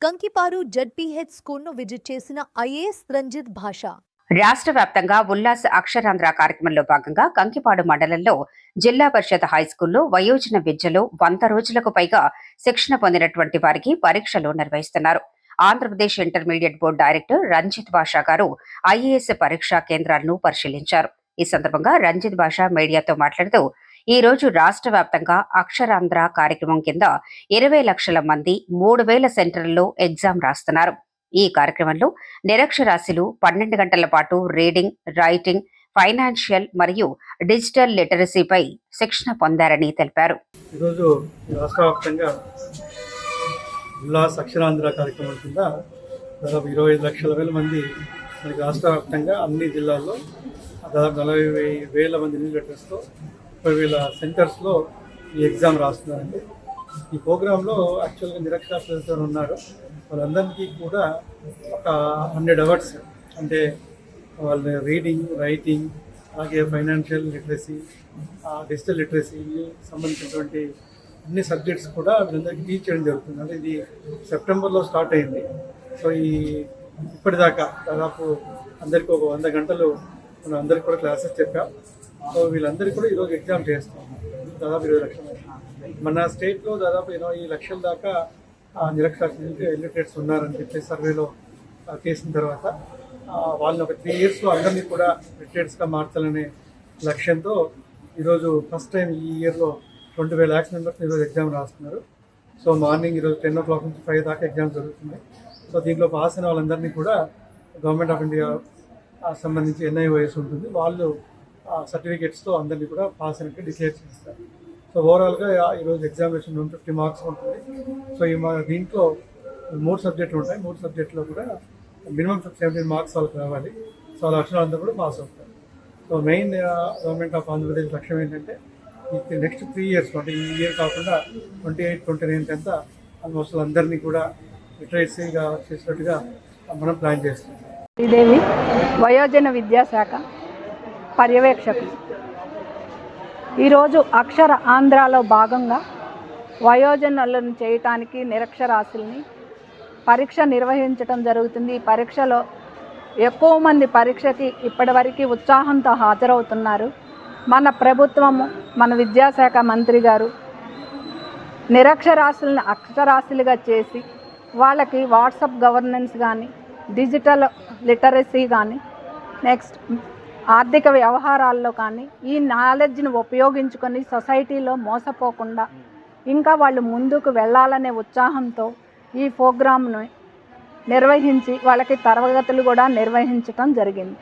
కంకిపారు ZPH స్కూల్ను visit చేసిన IAS Ranjith భాష. రాష్ట్ర వ్యాప్తంగా ఉల్లాస్ అక్షరాంధ్ర కార్యక్రమంలో భాగంగా కంకిపాడు మండలంలో జిల్లా పరిషత్ హైస్కూల్లో వయోజన విద్యలో 100 రోజులకు పైగా శిక్షణ పొందినటువంటి వారికి పరీక్షలు నిర్వహిస్తున్నారు. Andhra Pradesh intermediate board director Ranjith భాషా గారు ఐఏఎస్ పరీక్షా కేంద్రాలను పరిశీలించారు. ఈ సందర్భంగా రంజిత్ భాషా మీడియాతో మాట్లాడుతూ ఈ రోజు రాష్ట్ర వ్యాప్తంగా అక్షరాంధ్ర కార్యక్రమం కింద 20 లక్షల మంది 3000 సెంటర్లలో ఎగ్జామ్ రాస్తున్నారు. ఈ కార్యక్రమంలో నిరక్షరాస్యులు 12 గంటల పాటు రీడింగ్, రైటింగ్, ఫైనాన్షియల్ మరియు డిజిటల్ లిటరసీపై శిక్షణ పొందారని తెలిపారు. ఈరోజు రాష్ట్ర వ్యాప్తంగా ఉల్లాస్ అక్షరాంధ్ర కార్యక్రమం కింద దాదాపు 25 లక్షల మంది మనకి రాష్ట్ర వ్యాప్తంగా అన్ని జిల్లాల్లో దాదాపు 40,000 మంది లీటర్స్తో 30,000 సెంటర్స్లో ఈ ఎగ్జామ్ రాస్తున్నారండి. ఈ ప్రోగ్రాంలో యాక్చువల్గా నిరక్షరాస్యులతో ఉన్నారు. వాళ్ళందరికీ కూడా ఒక 100 అవర్స్ అంటే వాళ్ళ రీడింగ్, రైటింగ్, అలాగే ఫైనాన్షియల్ లిటరసీ, డిజిటల్ లిటరసీ సంబంధించినటువంటి అన్ని సబ్జెక్ట్స్ కూడా వీళ్ళందరికీ టీచ్ చేయడం జరుగుతుంది. అంటే ఇది సెప్టెంబర్లో స్టార్ట్ అయింది. సో ఇప్పటిదాకా దాదాపు అందరికీ ఒక 100 గంటలు మనం అందరికీ కూడా క్లాసెస్ చెప్పాం. సో వీళ్ళందరికీ కూడా ఈరోజు ఎగ్జామ్ చేస్తాం. దాదాపు 20 లక్షలు. మన స్టేట్లో దాదాపు 20 లక్షల దాకా నిరక్షరాస్యులు ఇల్లిటరేట్స్ ఉన్నారని చెప్పి సర్వేలో చేసిన తర్వాత వాళ్ళని ఒక 3 ఇయర్స్లో అందరినీ కూడా లిటరేట్స్గా మార్చాలనే లక్ష్యంతో ఈరోజు ఫస్ట్ టైం ఈ ఇయర్లో 20,000 lakhs మెంబర్స్ ఈరోజు ఎగ్జామ్ రాస్తున్నారు. సో మార్నింగ్ ఈరోజు 10 o'clock నుంచి 5 దాకా ఎగ్జామ్ జరుగుతుంది. సో దీంట్లో పాస్ అయిన వాళ్ళందరినీ కూడా గవర్నమెంట్ ఆఫ్ ఇండియా సంబంధించి NIOS ఉంటుంది, వాళ్ళు సర్టిఫికేట్స్తో అందరినీ కూడా పాస్ అయినట్టు డిక్లేర్ చేస్తారు. సో ఓవరాల్గా ఈరోజు ఎగ్జామినేషన్ 150 మార్క్స్ ఉంటుంది. సో దీంట్లో 3 సబ్జెక్టులు ఉంటాయి. 3 సబ్జెక్టులో కూడా మినిమం 17 మార్క్స్ వాళ్ళకి రావాలి. సో వాళ్ళ అక్షరాలంతా కూడా పాస్ అవుతారు. So main government of Andhra Pradesh లక్ష్యం ఏంటంటే నెక్స్ట్ 3 ఇయర్స్ అంటే ఈ ఇయర్ కాకుండా 28, 29 అంతా ఆల్మోస్ట్ అందరినీ కూడా లిటరేసీగా చేసినట్టుగా మనం ప్లాన్ చేస్తున్నాం. శ్రీదేవి, వయోజన విద్యాశాఖ పర్యవేక్షకులు. ఈరోజు అక్షర ఆంధ్రాలో భాగంగా వయోజనులను చేయటానికి నిరక్షరాస్యుల్ని పరీక్ష నిర్వహించడం జరుగుతుంది. ఈ పరీక్షలో ఎక్కువ మంది పరీక్షకి ఇప్పటివరకు ఉత్సాహంతో హాజరవుతున్నారు. మన ప్రభుత్వము, మన విద్యాశాఖ మంత్రి గారు నిరక్షరాస్యులను అక్షరాస్యులుగా చేసి వాళ్ళకి వాట్సాప్ గవర్నెన్స్ కానీ, డిజిటల్ లిటరసీ కానీ, నెక్స్ట్ ఆర్థిక వ్యవహారాల్లో కానీ ఈ నాలెడ్జ్ని ఉపయోగించుకొని సొసైటీలో మోసపోకుండా ఇంకా వాళ్ళు ముందుకు వెళ్ళాలనే ఉత్సాహంతో ఈ ప్రోగ్రామ్ను నిర్వహించి వాళ్ళకి తరగతులు కూడా నిర్వహించడం జరిగింది.